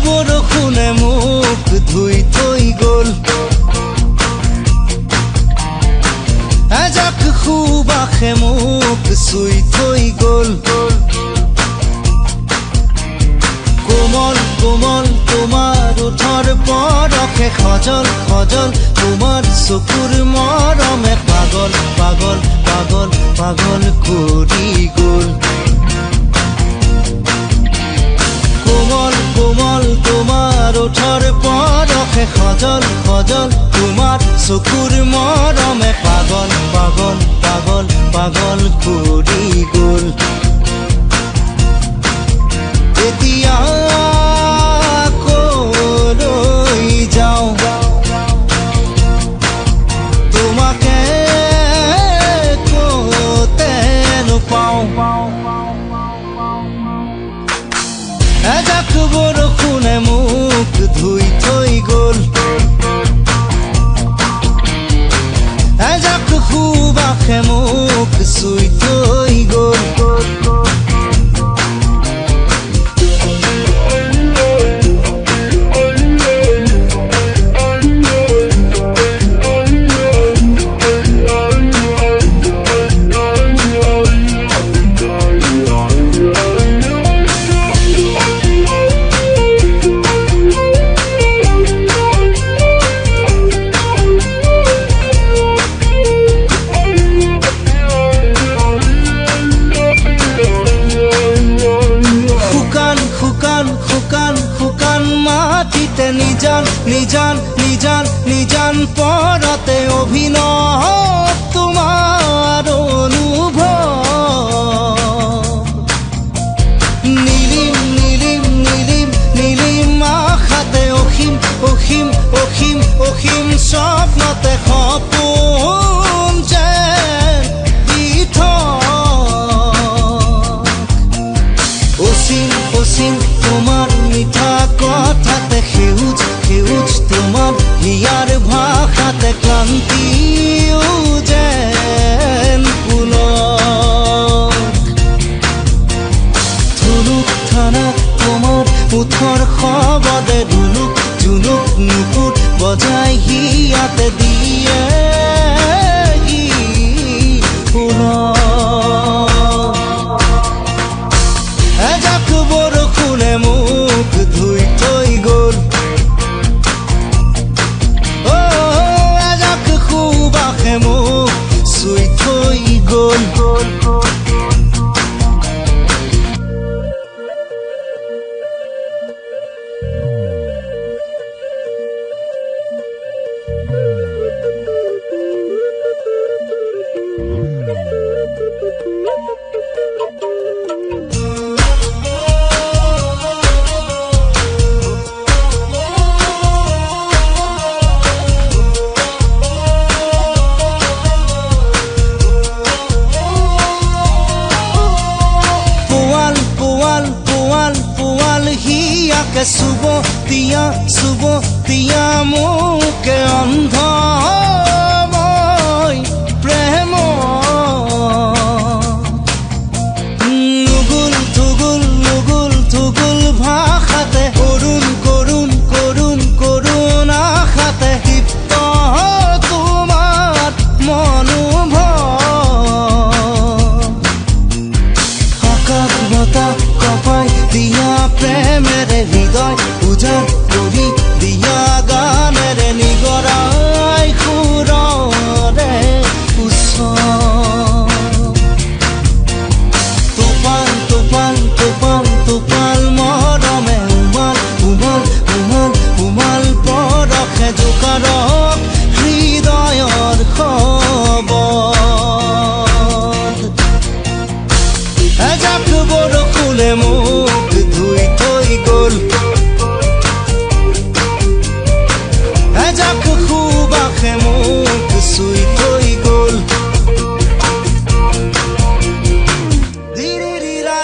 বৰষুণে মোক ধুই থৈ গ'ল এজাক সুবাসে মোক চুই থৈ গ'ল কোমল কোমল তোমাৰ ওঠৰ পৰশে খজল খজল তোমাৰ চকুৰ মৰমে পাগল পাগল পাগল পাগল কৰি গ'ল কোমল কোমল তোমাৰ ওঠৰ পৰশে খজল খজল তোমাৰ চকুৰ মৰমে পাগল পাগল পাগল পাগল কৰি গ'ল এতিয়া কলৈ যাওঁ তোমাকে ক'তে নোপাওঁ এজাক বৰষুণে মোক ধুই থৈ গ'ল এজাক সুবাসে মোক চুই থৈ গ'ল নিজান নিজান নিজান নিজান পৰতে অভিনৱ তোমাৰ অনুভৱ নীলিম নীলিম নীলিম নীলিম আশাতে অসীম অসীম অসীম অসীম স্বপ্নতে সপোন যেন অসীম অসীম তোমাৰ মিঠা কথাতে সেউজ সেউজ তোমাৰ হিয়াৰ ভাষাতে ক্লান্তিও যেন ধুনুক থানা তোমাৰ ওঠৰ শবদে ধুনুক জুনুক নুপুত বজাই হিয়াতে দিয়ে এজাক বৰষুণে মোক ধুই থৈ গ'ল এজাক সুবাসে মোক চুই থৈ গ'ল চুব দিয়া মোকে অন্ধ মই প্ৰেম নুগুল থুগুল নুগুল থুগুল ভাষাতে কৰুণ কৰুণ কৰুণ কৰুণ আশাতে দীপ্ত তোমাৰ মনোভৱ আকাশ বতাহ কপাই দিয়া প্ৰেমেৰে হৃদয় উজান কৰি দিয়া গানেৰে নিগৰাই সুৰৰে টোপাল টোপাল টোপাল টোপাল মৰমে উমাল উমাল উমাল উমাল পৰশে জোকাৰক হৃদয়ৰ খবৰ এজাক বৰষুণে মোক ধুই থৈ গ'ল এজাক সুবাসে মোক চুই থৈ গ'ল ধীৰে ধীৰে